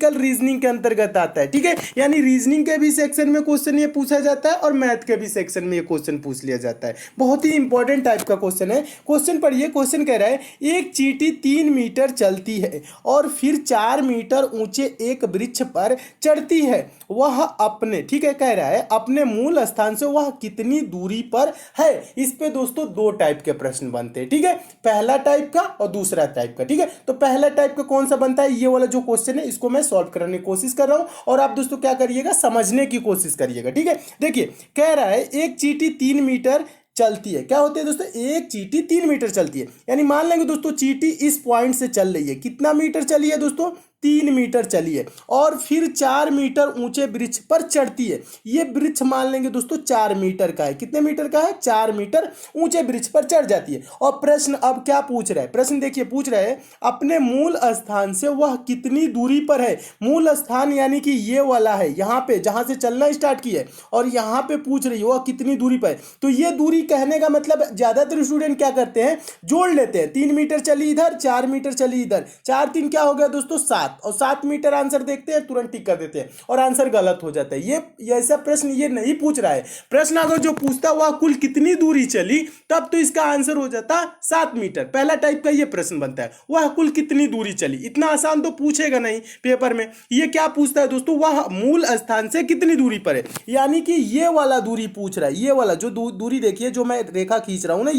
Logical reasoning के अंतर्गत आता है, ठीक है। यानी रीजनिंग के भी सेक्शन में क्वेश्चन ये पूछा जाता है और मैथ के भी सेक्शन में ये क्वेश्चन पूछ लिया जाता है। बहुत ही इंपॉर्टेंट टाइप का क्वेश्चन है। क्वेश्चन पढ़िए, क्वेश्चन कह रहा है एक चींटी 3 मीटर चलती है और फिर 4 मीटर ऊंचे एक वृक्ष पर चढ़ती है, वह अपने, ठीक है, कह रहा है अपने मूल स्थान से वह कितनी दूरी पर है। इस पे दोस्तों दो टाइप के प्रश्न बनते हैं, ठीक है, पहला टाइप का और दूसरा टाइप का, ठीक है। तो पहला टाइप का कौन सा बनता है, ये वाला जो क्वेश्चन है इसको मैं सॉल्व करने की कोशिश कर रहा हूं और आप दोस्तों क्या करिएगा, समझने की कोशिश करिएगा, ठीक है। देखिए कह रहा है एक चींटी 3 मीटर चलती है, क्या होती है दोस्तों, एक चींटी 3 मीटर चलती है। यानी मान लेंगे दोस्तों चींटी इस पॉइंट से चल रही है, कितना मीटर चली है दोस्तों, 3 मीटर चली है, और फिर 4 मीटर ऊंचे वृक्ष पर चढ़ती है। ये वृक्ष मान लेंगे दोस्तों 4 मीटर का है, कितने मीटर का है, 4 मीटर ऊंचे वृक्ष पर चढ़ जाती है। और प्रश्न अब क्या पूछ रहा है, प्रश्न देखिए पूछ रहा है अपने मूल स्थान से वह कितनी दूरी पर है। मूल स्थान यानी कि ये वाला है, यहाँ पे जहां से चलना स्टार्ट की है, और यहाँ पे पूछ रही है वह कितनी दूरी पर है। तो ये दूरी कहने का मतलब ज्यादातर स्टूडेंट क्या करते हैं, जोड़ लेते हैं, 3 मीटर चली इधर, 4 मीटर चली इधर, 4 3 क्या हो गया दोस्तों 7, और 7 मीटर आंसर देखते हैं, तुरंत टिक कर देते हैं और आंसर गलत हो जाता है। ये ऐसा प्रश्न ये नहीं पूछ रहा है। प्रश्न अगर जो पूछता वह कुल कितनी दूरी चली, तब तो इसका आंसर हो जाता 7 मीटर। पहला टाइप का ये प्रश्न बनता है, वह कुल कितनी दूरी चली। इतना आसान तो पूछेगा नहीं पेपर में। ये क्या पूछता है दोस्तों, वह मूल स्थान से कितनी दूरी पर है, यानी कि ये वाला दूरी पूछ रहा है। ये वाला जो दूरी देखिए, जो मैं रेखा खींच रहा हूं ना,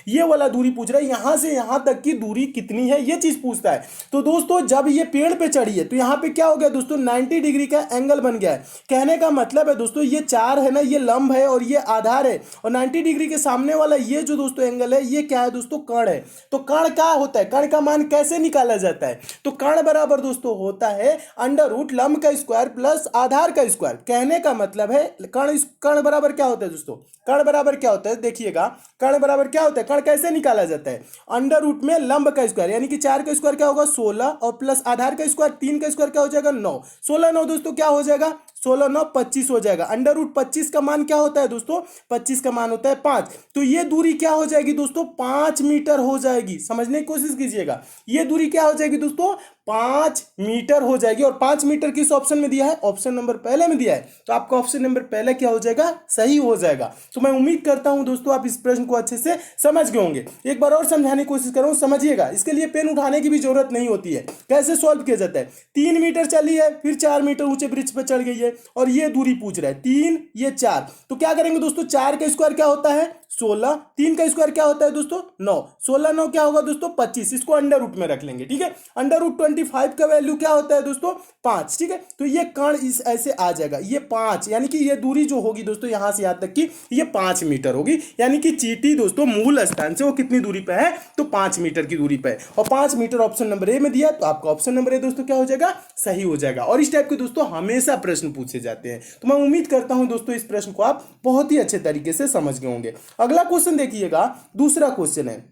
ये वाला दूरी पूछ रहा है, यहां से यहां तक की दूरी कितनी है, ये चीज पूछता है। तो दोस्तों जब ये पेड़ पे चढ़ी है तो यहाँ पे क्या हो गया दोस्तों, 90 डिग्री का एंगल बन गया है। कहने का मतलब है दोस्तों ये 4 है ना, ये लंब है और ये आधार है, और 90 डिग्री के सामने वाला ये जो दोस्तों एंगल है, ये क्या है दोस्तों, कर्ण है। तो कर्ण क्या होता है, कर्ण का मान कैसे निकाला जाता है, तो कर्ण बराबर दोस्तों होता है अंडर रूट लंब का स्क्वायर प्लस आधार का स्क्वायर। कहने का मतलब है कर्ण बराबर क्या होता है दोस्तों, कर्ण बराबर क्या होता है, देखिएगा कर्ण बराबर क्या होता है, कर्ण कैसे निकाला जाता है, अंडर रूट में लंब का स्क्वायर, यानी कि 4 का स्क्वायर क्या होगा 16, और प्लस आधार का स्क्वायर 3 का स्क्वायर क्या हो जाएगा 9, 16 9 दोस्तों क्या हो जाएगा, 16 9 25 हो जाएगा। अंडर रूट 25 का मान क्या होता है दोस्तों, 25 का मान होता है 5। तो ये दूरी क्या हो जाएगी दोस्तों, 5 मीटर हो जाएगी। समझने की कोशिश कीजिएगा, ये दूरी क्या हो जाएगी दोस्तों, 5 मीटर हो जाएगी। और 5 मीटर किस ऑप्शन में दिया है, ऑप्शन नंबर पहले में दिया है, तो आपका ऑप्शन नंबर पहले क्या हो जाएगा, सही हो जाएगा। तो मैं उम्मीद करता हूं दोस्तों आप इस प्रश्न को अच्छे से समझ गए होंगे। एक बार और समझाने की कोशिश कर रहा हूं, समझिएगा। इसके लिए पेन उठाने की भी जरूरत नहीं होती है। कैसे सॉल्व किया जाता है, 3 मीटर चली है, फिर 4 मीटर ऊंचे वृक्ष पर चढ़ गई है, और ये दूरी पूछ रहा है 3, ये 4। तो क्या करेंगे दोस्तों, 4 का स्क्वायर क्या होता है 16, 3 का स्क्वायर क्या होता है दोस्तों 9, 16 9 क्या होगा दोस्तों 25। इसको अंडर रूट में रख लेंगे, ठीक है। अंडर रूट 25 का वैल्यू क्या होता है दोस्तों 5, ठीक है। तो ये कर्ण इस ऐसे आ जाएगा, ये 5, यानी कि ये दूरी जो होगी दोस्तों यहां से यहां तक की ये 5 मीटर होगी। यानी कि चींटी दोस्तों मूल स्थान से वो कितनी दूरी पे है, तो 5 मीटर की दूरी पे है, और 5 मीटर ऑप्शन नंबर ए में दिया, तो आपका ऑप्शन नंबर ए दोस्तों क्या हो जाएगा, सही हो जाएगा। और इस टाइप के दोस्तों हमेशा प्रश्न पूछे जाते हैं। तो मैं उम्मीद करता हूं दोस्तों इस प्रश्न को आप बहुत ही अच्छे तरीके से समझ गए होंगे। अगला क्वेश्चन देखिएगा, दूसरा क्वेश्चन है।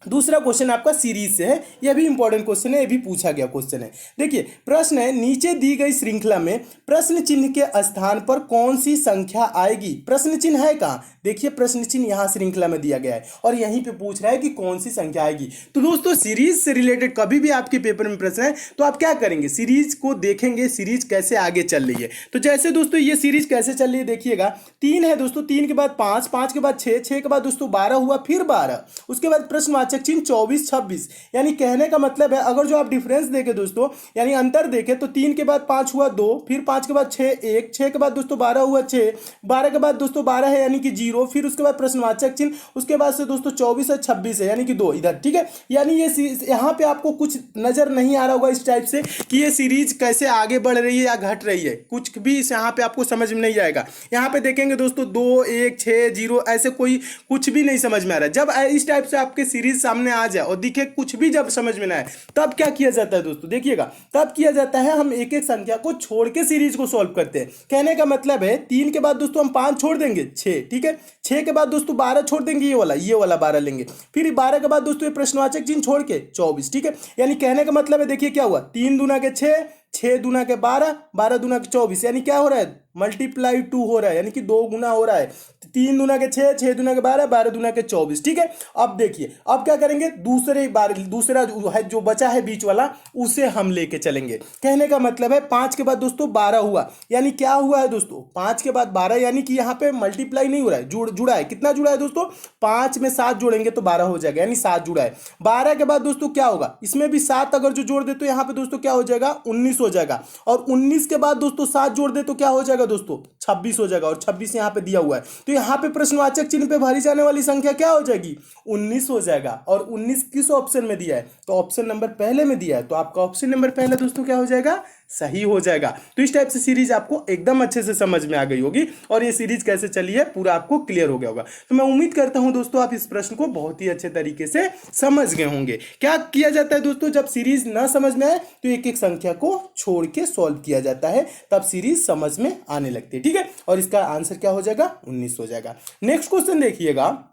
दूसरा क्वेश्चन आपका सीरीज से है, यह भी इंपॉर्टेंट क्वेश्चन है, यह भी पूछा गया क्वेश्चन है। देखिए प्रश्न है, नीचे दी गई श्रृंखला में प्रश्न चिन्ह के स्थान पर कौन सी संख्या आएगी। प्रश्न चिन्ह है कहां, देखिए प्रश्न चिन्ह यहां श्रृंखला में दिया गया है और यहीं पे पूछ रहा है कि कौन सी संख्या आएगी। तो दोस्तों सीरीज से रिलेटेड कभी भी आपके पेपर में प्रश्न है तो आप क्या करेंगे, सीरीज को देखेंगे, सीरीज कैसे आगे चल रही है। तो जैसे दोस्तों ये सीरीज कैसे चल रही है देखिएगा, 3 है दोस्तों, 3 के बाद 5, 5 के बाद 6, 6 के बाद दोस्तों 12 हुआ, फिर 12, उसके बाद प्रश्नवाचक चिन्ह 24 26। यानी कहने का मतलब है अगर जो आप डिफरेंस देखें दोस्तों, यानी अंतर देखें, तो 3 के बाद 5 हुआ 2, फिर 5 के बाद 6 1, 6 के बाद दोस्तों 12 हुआ 6, 12 के बाद दोस्तों 12 है यानी कि 0, फिर उसके बाद प्रश्नवाचक चिन्ह, उसके बाद से दोस्तों 24 है 26 है यानी कि 2 इधर, ठीक है। यानी ये यहाँ पे आपको कुछ नजर नहीं आ रहा होगा इस टाइप से कि ये सीरीज कैसे आगे बढ़ रही है या घट रही है, कुछ भी यहाँ पे आपको समझ में नहीं आएगा। यहाँ पे देखेंगे दोस्तों 2 1 6 0 ऐसे कोई कुछ भी नहीं समझ में आ रहा है। जब इस टाइप से आपके सीरीज सामने आ जाए और दिखे कुछ भी जब समझ में ना आए, तब क्या किया जाता है दोस्तों, देखिएगा तब किया जाता है हम एक एक संख्या को छोड़ के सीरीज को सॉल्व करते हैं। कहने का मतलब है 3 के बाद दोस्तों हम 5 छोड़ देंगे 6, ठीक है, 6 के बाद दोस्तों 12 छोड़ देंगे, ये वाला 12 लेंगे, फिर 12 के बाद दोस्तों ये प्रश्नवाचक चिन्ह छोड़ के 24, ठीक है। यानी कहने का मतलब है देखिए क्या हुआ, 3 दूना के 6, 6 दूना के 12, 12 दूना के 24, यानी क्या हो रहा है, मल्टीप्लाई 2 हो रहा है, यानी कि 2 गुना हो रहा है। 3 दूना के 6, 6 दूना के 12, 12 दूना के 24। ठीक है, अब देखिए अब क्या करेंगे, दूसरा जो बचा है बीच वाला उसे हम लेके चलेंगे। कहने का मतलब है 5 के बाद दोस्तों 12 हुआ, यानी क्या हुआ है दोस्तों, 5 के बाद 12, यानी कि यहाँ पे मल्टीप्लाई नहीं हो रहा है, जुड़ा है। कितना जुड़ा है दोस्तों, 5 में 7 जोड़ेंगे तो 12 हो जाएगा, यानी 7 जुड़ा है। 12 के बाद दोस्तों क्या होगा, इसमें भी 7 अगर जो जोड़ दे तो यहाँ पे दोस्तों क्या हो जाएगा, 19 हो जाएगा। और 19 के बाद दोस्तों 7 जोड़ दे तो क्या हो जाएगा दोस्तों, 26 हो जाएगा। और 26 यहाँ पे दिया हुआ है, तो यहाँ पे प्रश्नवाचक चिन्ह पे भरी जाने वाली संख्या क्या हो जाएगी, 19 हो जाएगा। और 19 किस ऑप्शन में दिया है, तो ऑप्शन नंबर पहले में दिया है, तो आपका ऑप्शन नंबर पहले दोस्तों क्या हो जाएगा, सही हो जाएगा। तो इस टाइप से सीरीज आपको एकदम अच्छे से समझ में आ गई होगी, और ये सीरीज कैसे चली है पूरा आपको क्लियर हो गया होगा। तो मैं उम्मीद करता हूं दोस्तों आप इस प्रश्न को बहुत ही अच्छे तरीके से समझ गए होंगे। क्या किया जाता है दोस्तों, जब सीरीज ना समझ में आए तो एक एक संख्या को छोड़ के सॉल्व किया जाता है, तब सीरीज समझ में आने लगती है। ठीक है, और इसका आंसर क्या हो जाएगा, 19 हो जाएगा। नेक्स्ट क्वेश्चन देखिएगा,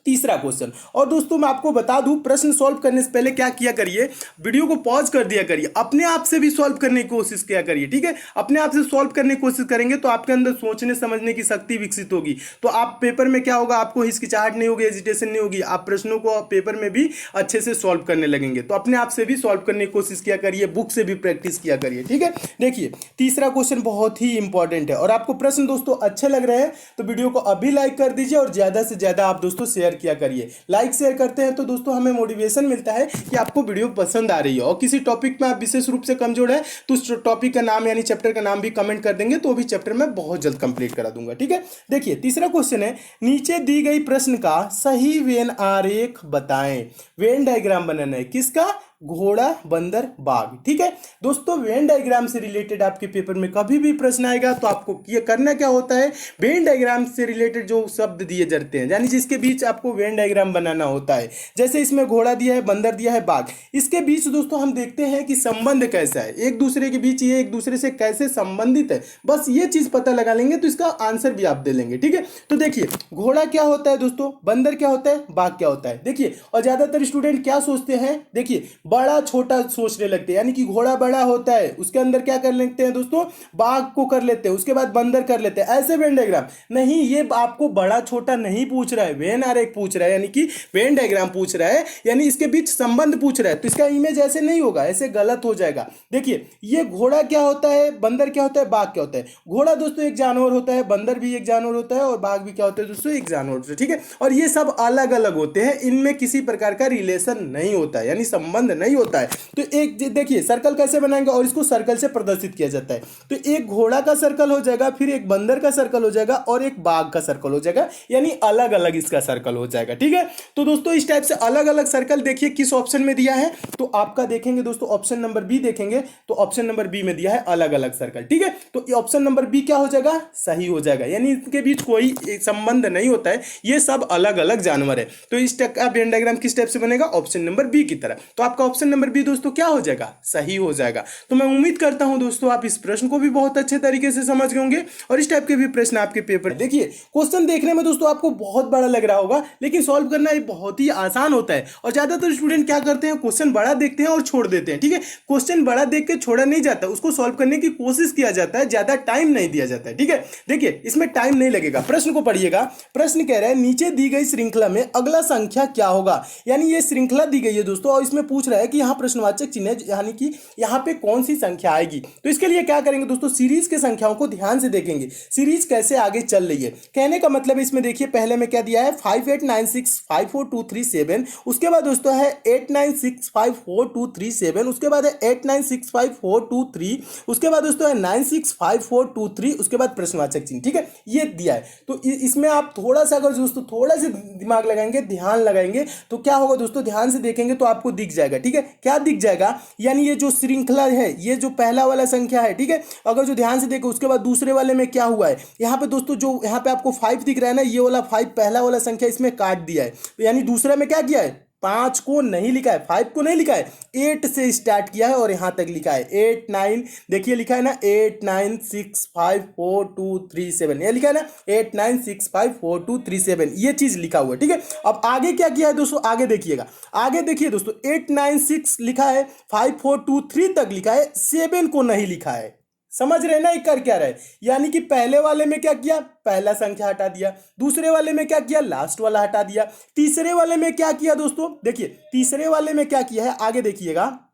तीसरा क्वेश्चन। और दोस्तों मैं आपको बता दूं, प्रश्न सॉल्व करने से पहले क्या किया करिए, वीडियो को पॉज कर दिया करिए, अपने आप से भी सॉल्व करने की कोशिश किया करिए। ठीक है, अपने आप से सॉल्व करने की कोशिश करेंगे तो आपके अंदर सोचने समझने की शक्ति विकसित होगी। तो आप पेपर में क्या होगा, आपको हिचकिचाहट नहीं होगी, हेजिटेशन नहीं होगी, आप प्रश्नों को पेपर में भी अच्छे से सॉल्व करने लगेंगे। तो अपने आप से भी सॉल्व करने की कोशिश किया करिए, बुक से भी प्रैक्टिस किया करिए। ठीक है, देखिए तीसरा क्वेश्चन बहुत ही इंपॉर्टेंट है, और आपको प्रश्न दोस्तों अच्छे लग रहे हैं तो वीडियो को अभी लाइक कर दीजिए, और ज्यादा से ज्यादा आप दोस्तों शेयर किया करिए। लाइक शेयर करते हैं तो दोस्तों हमें मोटिवेशन मिलता है कि आपको वीडियो पसंद आ रही है। और किसी टॉपिक में आप विशेष रूप से कमजोर है तो उस टॉपिक का नाम यानी चैप्टर का नाम भी कमेंट कर देंगे, तो भी चैप्टर में बहुत जल्द कंप्लीट करा दूंगा। ठीक है, देखिए तीसरा क्वेश्चन है, नीचे दी गई प्रश्न का सही वेन आरेख बताएं। वेन डायग्राम बनाना है, किसका, घोड़ा बंदर बाघ। ठीक है दोस्तों, वेन डायग्राम से रिलेटेड आपके पेपर में कभी भी प्रश्न आएगा तो आपको ये करना क्या होता है, वेन डायग्राम से रिलेटेड जो शब्द दिए जाते हैं यानी जिसके बीच आपको वेन डायग्राम बनाना होता है, जैसे इसमें घोड़ा दिया है, बंदर दिया है, बाघ, इसके बीच दोस्तों हम देखते हैं कि संबंध कैसा है, एक दूसरे के बीच ये एक दूसरे से कैसे संबंधित है, बस ये चीज पता लगा लेंगे तो इसका आंसर भी आप दे लेंगे। ठीक है, तो देखिए घोड़ा क्या होता है दोस्तों, बंदर क्या होता है, बाघ क्या होता है। देखिए, और ज्यादातर स्टूडेंट क्या सोचते हैं, देखिए बड़ा छोटा सोचने लगते हैं, यानी कि घोड़ा बड़ा होता है उसके अंदर क्या कर लेते हैं दोस्तों, बाघ को कर लेते हैं, उसके बाद बंदर कर लेते हैं, ऐसे वेन डायग्राम नहीं, ये आपको बड़ा छोटा नहीं पूछ रहा है, वेन आरेख पूछ रहा है, यानी कि वेन डायग्राम पूछ रहा है, यानी इसके बीच संबंध पूछ रहा है, तो इसका इमेज ऐसे नहीं होगा, ऐसे गलत हो जाएगा। देखिए ये घोड़ा क्या होता है, बंदर क्या होता है, बाघ क्या होता है। घोड़ा दोस्तों एक जानवर होता है, बंदर भी एक जानवर होता है, और बाघ भी क्या होता है दोस्तों, एक जानवर होता है। ठीक है, और ये सब अलग अलग होते हैं, इनमें किसी प्रकार का रिलेशन नहीं होता है, यानी संबंध नहीं होता है। तो एक देखिए सर्कल कैसे बनाएंगे, और इसको सर्कल से प्रदर्शित किया जाता है, तो एक घोड़ा का सर्कल हो जाएगा, फिर एक बंदर का सर्कल हो जाएगा, और एक बाघ का सर्कल हो जाएगा, यानी अलग अलग इसका सर्कल हो जाएगा। ठीक है, तो दोस्तों इस टाइप से अलग अलग सर्कल देखिए किस ऑप्शन में दिया है, तो आपका देखेंगे दोस्तों ऑप्शन नंबर बी देखेंगे, तो ऑप्शन नंबर बी में दिया है अलग अलग सर्कल। ठीक है, तो ऑप्शन नंबर बी क्या हो जाएगा, सही हो जाएगा, यानी इनके बीच कोई संबंध नहीं होता है, ये सब अलग अलग जानवर है। तो इस टाइप का वेन डायग्राम किस टाइप से बनेगा, ऑप्शन नंबर बी की तरह। तो आपका ऑप्शन नंबर बी दोस्तों क्या हो जाएगा, सही हो जाएगा। तो मैं उम्मीद करता हूं दोस्तों आप इस प्रश्न को भी बहुत अच्छे तरीके से समझ गए होंगे, और इस टाइप के भी प्रश्न आपके पेपर देखिए, क्वेश्चन देखने में दोस्तों आपको बहुत बड़ा लग रहा होगा, लेकिन सॉल्व करना बहुत ही आसान होता है। और ज्यादातर स्टूडेंट क्या करते हैं, क्वेश्चन बड़ा देखते हैं और छोड़ देते हैं। ठीक है, क्वेश्चन बड़ा देख के छोड़ा नहीं जाता, उसको सॉल्व करने की कोशिश किया जाता है, ज्यादा टाइम नहीं दिया जाता है। ठीक है, देखिए इसमें टाइम नहीं लगेगा। प्रश्न को पढ़िएगा, प्रश्न कह रहा है नीचे दी गई श्रृंखला में अगला संख्या क्या होगा, यानी ये श्रृंखला दी गई है दोस्तों, और इसमें पूछ रहा है कि यहाँ प्रश्नवाचक चिन्ह यानी कि यहाँ पे कौन सी संख्या आएगी। तो इसके लिए क्या करेंगे दोस्तों, सीरीज के संख्याओं को ध्यान से देखेंगे, सीरीज कैसे आगे चल रही है। कहने का मतलब इसमें देखिए पहले में क्या दिया है, 58965423 उसके बाद दोस्तों है 89654237, उसके बाद है 896542 उसके बाद दोस्तों है 965423, उसके बाद प्रश्नवाचक चिन्ह। ठीक है, ये दिया है। तो इसमें आप थोड़ा सा अगर दोस्तों थोड़ा सा दिमाग लगाएंगे, ध्यान लगाएंगे, तो क्या होगा दोस्तों, ध्यान से देखेंगे तो आपको दिख जाएगा। ठीक है, क्या दिख जाएगा, यानी ये जो श्रृंखला है, ये जो पहला वाला संख्या है, ठीक है, अगर जो ध्यान से देखो उसके बाद दूसरे वाले में क्या हुआ है, यहाँ पे दोस्तों जो यहाँ पे आपको 5 दिख रहा है ना, ये वाला 5 पहला वाला संख्या इसमें काट दिया है, तो यानी दूसरे में क्या किया है, 5 को नहीं लिखा है, 5 को नहीं लिखा है, 8 से स्टार्ट किया है और यहां तक लिखा है 8 9, देखिए लिखा है ना 8 9 6 5 4 2 3 7, ये लिखा है ना 8 9 6 5 4 2 3 7, ये चीज लिखा हुआ है। ठीक है, अब आगे क्या किया है दोस्तों, आगे देखिएगा, आगे देखिए दोस्तों 8 9 6 लिखा है, 5 4 2 3 तक लिखा है, 7 को नहीं लिखा है। समझ रहे ना ये कर क्या रहा है, यानी कि पहले वाले में क्या किया, पहला संख्या हटा दिया, दूसरे वाले में क्या किया, लास्ट वाला हटा दिया, तीसरे वाले में क्या किया दोस्तों, देखिए तीसरे वाले में क्या किया है, आगे देखिएगा,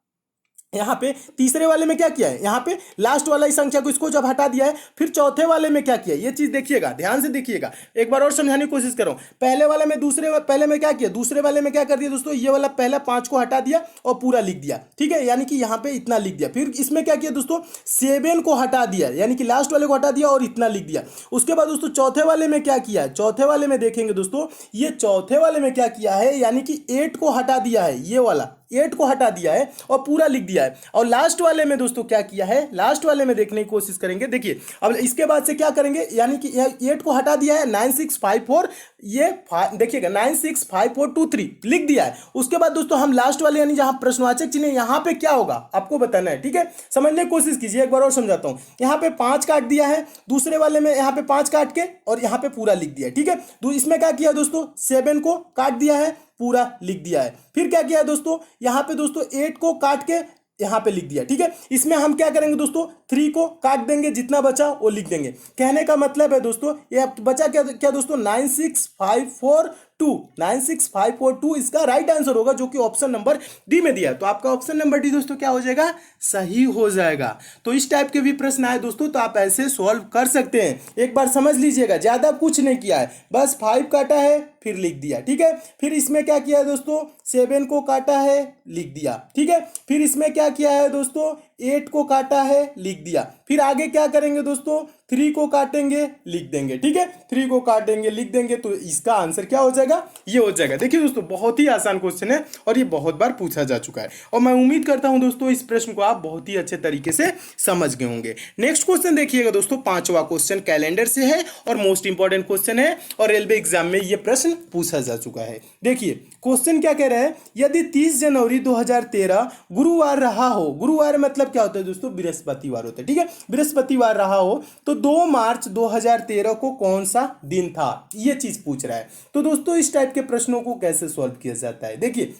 यहाँ पे तीसरे वाले में क्या किया है, यहाँ पे लास्ट वाला ही संख्या को इसको जब हटा दिया है, फिर चौथे वाले में क्या किया, ये चीज देखिएगा, ध्यान से देखिएगा, एक बार और समझाने की कोशिश कर रहा हूं। पहले वाले में पहले में क्या किया, दूसरे वाले में क्या कर दिया दोस्तों, ये वाला पहला 5 को हटा दिया और पूरा लिख दिया। ठीक है, यानी कि यहाँ पे इतना लिख दिया, फिर इसमें क्या किया दोस्तों, 7 को हटा दिया, यानी कि लास्ट वाले को हटा दिया और इतना लिख दिया। उसके बाद दोस्तों चौथे वाले में क्या किया है, चौथे वाले में देखेंगे दोस्तों, ये चौथे वाले में क्या किया है, यानी कि 8 को हटा दिया है, ये वाला 8 को हटा दिया है और पूरा लिख दिया है। और लास्ट वाले में दोस्तों क्या किया है, लास्ट वाले में देखने की कोशिश करेंगे, देखिए अब इसके बाद से क्या करेंगे, यानी कि 8 को हटा दिया है, 9 6 5 4, ये देखिएगा 9 6 5 4 2 3 लिख दिया है। उसके बाद दोस्तों हम लास्ट वाले यानी जहां प्रश्नवाचक चिन्ह यहां पे क्या होगा आपको बताना है। ठीक है, समझने की कोशिश कीजिए, एक बार और समझाता हूं। यहां पे 5 काट दिया है, दूसरे वाले में यहां पे 5 काट के और यहां पे पूरा लिख दिया है। ठीक है, तो इसमें क्या किया दोस्तों, 7 को काट दिया है, पूरा लिख दिया है। फिर क्या किया है दोस्तों, यहां पे दोस्तों 8 को काट के यहां पे लिख दिया। ठीक है, इसमें हम क्या करेंगे दोस्तों, 3 को काट देंगे, जितना बचा वो लिख देंगे। कहने का मतलब है दोस्तों, ये बचा क्या क्या दोस्तों, 9 6 5 4 2, 9 6 5 4 2 इसका राइट आंसर होगा, जो कि ऑप्शन नंबर डी में दिया है। तो आपका ऑप्शन नंबर डी दोस्तों क्या हो जाएगा, सही हो जाएगा। तो इस टाइप के भी प्रश्न आए दोस्तों तो आप ऐसे सॉल्व कर सकते हैं। एक बार समझ लीजिएगा, ज्यादा कुछ नहीं किया है, बस 5 काटा है फिर लिख दिया। ठीक है, फिर इसमें क्या किया है दोस्तों, 7 को काटा है लिख दिया। ठीक है, फिर इसमें क्या किया है दोस्तों, 8 को काटा है लिख दिया। फिर आगे क्या करेंगे दोस्तों, 3 को काटेंगे लिख देंगे। ठीक है, 3 को काटेंगे लिख देंगे, तो इसका आंसर क्या हो जाएगा, ये हो जाएगा। देखिए दोस्तों बहुत ही आसान क्वेश्चन है और ये बहुत बार पूछा जा चुका है, और मैं उम्मीद करता हूं दोस्तों इस प्रश्न को आप बहुत ही अच्छे तरीके से समझ गए होंगे। नेक्स्ट क्वेश्चन देखिएगा दोस्तों, 5वां क्वेश्चन कैलेंडर से है और मोस्ट इंपॉर्टेंट क्वेश्चन है, और रेलवे एग्जाम में ये प्रश्न पूछा जा चुका है। देखिए क्वेश्चन क्या कह रहा है, यदि 30 जनवरी 2013 गुरुवार रहा हो, गुरुवार मतलब क्या होता है दोस्तों, बृहस्पतिवार होता है। ठीक है, बृहस्पतिवार रहा हो तो 2 मार्च 2013 को कौन सा दिन था, ये चीज पूछ रहा है। तो दोस्तों इस टाइप के प्रश्नों को कैसे सॉल्व किया जाता है, देखिए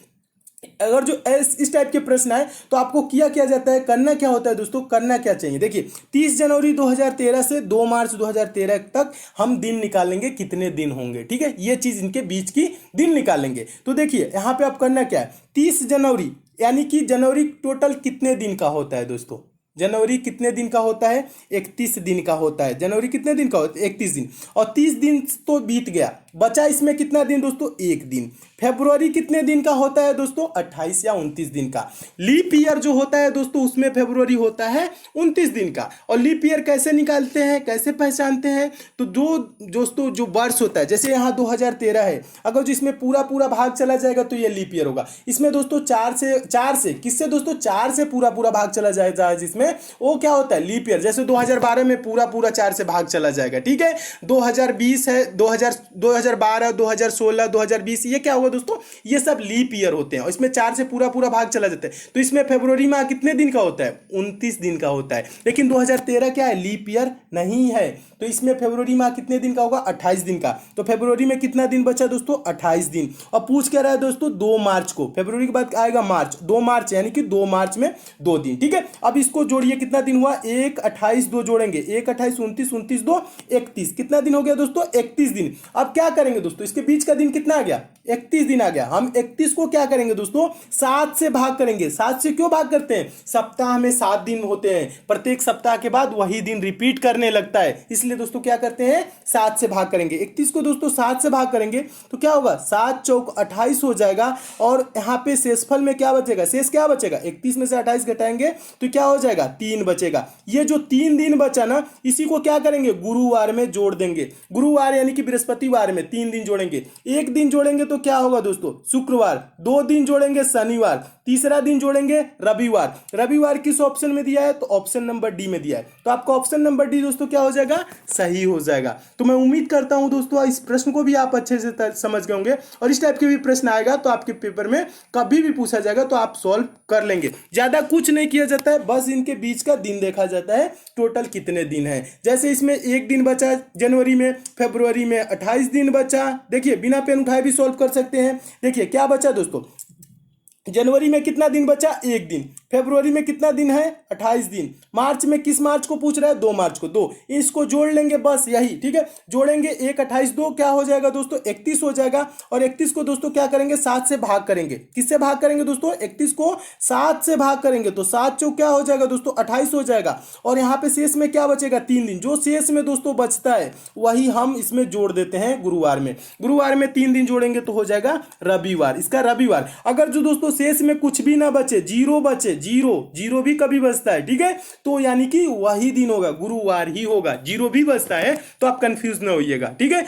अगर जो इस टाइप के प्रश्न आए तो आपको किया जाता है, करना क्या होता है दोस्तों, करना क्या चाहिए। देखिए 30 जनवरी 2013 से 2 मार्च 2013 तक हम दिन निकालेंगे, कितने दिन होंगे। ठीक है, ये चीज इनके बीच की दिन निकालेंगे। तो देखिए यहाँ पे आप करना क्या है, 30 जनवरी यानी कि जनवरी टोटल कितने दिन का होता है दोस्तों, जनवरी कितने दिन का होता है, 31 दिन का होता है। जनवरी कितने दिन का होता है, 31 दिन, और 30 दिन तो बीत गया, बचा इसमें कितना दिन दोस्तों, 1 दिन। फरवरी कितने दिन का होता है दोस्तों, 28 या 29 दिन का। लीप ईयर जो होता है दोस्तों उसमें फरवरी होता है 29 दिन का। और लीप ईयर कैसे निकालते हैं, कैसे पहचानते हैं, तो दोस्तों जो वर्ष होता है, जैसे यहाँ 2013 है, अगर जो इसमें पूरा पूरा भाग चला जाएगा तो ये लीप ईयर होगा। इसमें दोस्तों 4 से किससे दोस्तों, 4 से पूरा पूरा भाग चला जाएगा, जिसमें वो क्या होता है, लीप ईयर। जैसे 2012 में पूरा पूरा 4 से भाग चला जाएगा। ठीक है, 2020 है, 2012 2016 2020 ये क्या होगा दोस्तों, ये सब लीप ईयर होते हैं और इसमें 4 से पूरा पूरा भाग चला जाता है। तो इसमें फरवरी माह कितने दिन का होता है, 29 दिन का होता है। लेकिन 2013 क्या है, लीप ईयर नहीं है, तो इसमें फरवरी माह कितने दिन का होगा, 28 दिन का। तो फरवरी में कितना दिन बचा दोस्तों, 28 दिन। और पूछ क्या रहा है दोस्तों, 2 मार्च को, फरवरी के बाद आएगा मार्च, 2 मार्च यानी कि 2 मार्च में 2 दिन। ठीक है, अब इसको जोड़िए, कितना दिन हुआ, 1 28 2 जोड़ेंगे, 1 28 29 29 2 31, कितना दिन हो गया दोस्तों, 31 दिन। अब क्या करेंगे दोस्तों, इसके बीच का दिन कितना आ गया, 31 दिन आ गया। हम 31 को क्या करेंगे दोस्तों, 7 से भाग करेंगे। 7 से क्यों भाग करते हैं, सप्ताह में 7 दिन होते हैं, प्रत्येक सप्ताह के बाद वही दिन रिपीट करने लगता है, इसलिए दोस्तों क्या करते हैं, 7 से भाग करेंगे। 31 को दोस्तों 7 से भाग करेंगे तो क्या होगा, 7 चौक 28 हो जाएगा। और यहाँ पे शेषफल में क्या बचेगा, शेष क्या बचेगा, 31 में से 28 घटाएंगे तो क्या हो जाएगा, 3 बचेगा। ये जो 3 दिन बचा ना, इसी को क्या करेंगे, गुरुवार में जोड़ देंगे। गुरुवार यानी कि बृहस्पतिवार में 3 दिन जोड़ेंगे, एक दिन जोड़ेंगे तो क्या होगा दोस्तों, शुक्रवार, 2 दिन जोड़ेंगे शनिवार, तीसरा दिन जोड़ेंगे रविवार। रविवार किस ऑप्शन में दिया है, तो ऑप्शन नंबर डी में दिया है, तो आपका ऑप्शन नंबर डी दोस्तों क्या हो जाएगा, सही हो जाएगा। तो मैं उम्मीद करता हूं दोस्तों इस प्रश्न को भी आप अच्छे से समझ गए होंगे, और इस टाइप के भी प्रश्न आएगा तो आपके पेपर में कभी भी पूछा जाएगा तो आप सॉल्व कर लेंगे। ज्यादा कुछ नहीं किया जाता है, बस इनके बीच का दिन देखा जाता है, टोटल कितने दिन है। जैसे इसमें एक दिन बचा जनवरी में, फरवरी में 28 दिन बचा, देखिए बिना पेन उठाए भी सॉल्व कर सकते हैं। देखिए क्या बचा दोस्तों, जनवरी में कितना दिन बचा, एक दिन, फरवरी में कितना दिन है, 28 दिन, मार्च में किस मार्च को पूछ रहा है, 2 मार्च को, 2, इसको जोड़ लेंगे बस यही, ठीक है, जोड़ेंगे 1 28 2 क्या हो जाएगा दोस्तों, 31 हो जाएगा। और 31 को दोस्तों क्या करेंगे, 7 से भाग करेंगे, किससे भाग करेंगे दोस्तों, 31 को 7 से भाग करेंगे तो 7 चौक क्या हो जाएगा दोस्तों, 28 हो जाएगा। और यहाँ पे शेष में क्या बचेगा, 3 दिन, जो शेष में दोस्तों बचता है वही हम इसमें जोड़ देते हैं गुरुवार में। गुरुवार में 3 दिन जोड़ेंगे तो हो जाएगा रविवार, इसका रविवार। अगर जो दोस्तों शेष में कुछ भी ना बचे, जीरो बचे, जीरो भी कभी बचता है, ठीक है, तो यानी कि वही दिन होगा, गुरुवार ही होगा। जीरो भी बचता है तो आप कंफ्यूज ना होइएगा, ठीक है,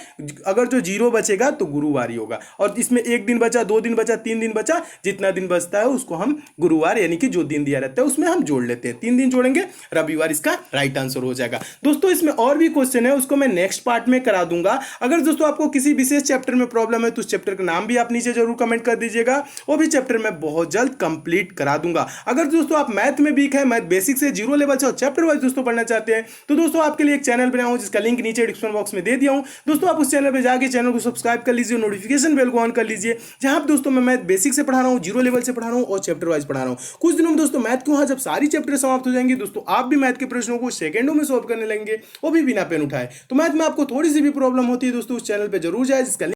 अगर जो जीरो बचेगा तो गुरुवार ही होगा। और इसमें 1 दिन बचा, 2 दिन बचा, 3 दिन बचा, जितना दिन बचता है उसको हम गुरुवार यानी कि जो दिन दिया रहता है उसमें हम जोड़ लेते हैं। 3 दिन जोड़ेंगे, रविवार इसका राइट आंसर हो जाएगा। दोस्तों इसमें और भी क्वेश्चन है, उसको मैं नेक्स्ट पार्ट में करा दूंगा। अगर दोस्तों आपको किसी विशेष चैप्टर में प्रॉब्लम है तो उस चैप्टर का नाम भी आप नीचे जरूर कमेंट कर दीजिएगा, वो भी चैप्टर में बहुत जल्द कंप्लीट करा दूंगा। अगर दोस्तों आप मैथ में वीक है, मैथ बेसिक से जीरो लेवल से और चैप्टर वाइज दोस्तों पढ़ना चाहते हैं तो दोस्तों आपके लिए एक चैनल बनाया हूं जिसका लिंक नीचे डिस्क्रिप्शन बॉक्स में दे दिया हूं। दोस्तों आप उस चैनल पे जाके चैनल को सब्सक्राइब कर लीजिए, नोटिफिकेशन बेल को ऑन कर लीजिए, जहां दोस्तों मैं मैथ बेसिक से पढ़ा रहा हूं, जीरो लेवल से पढ़ा रहा हूं और चैप्टर वाइज पढ़ा रहा हूं। कुछ दिनों में दोस्तों मैथ के वहां जब सारी चैप्टर समाप्त हो जाएंगे दोस्तों आप भी मैथ के प्रश्नों को सेकंडों में सॉल्व करने लगेंगे, वो भी बिना पेन उठाए। तो मैथ में आपको थोड़ी सी भी प्रॉब्लम होती है दोस्तों उस चैनल पर जरूर जाए, जिसका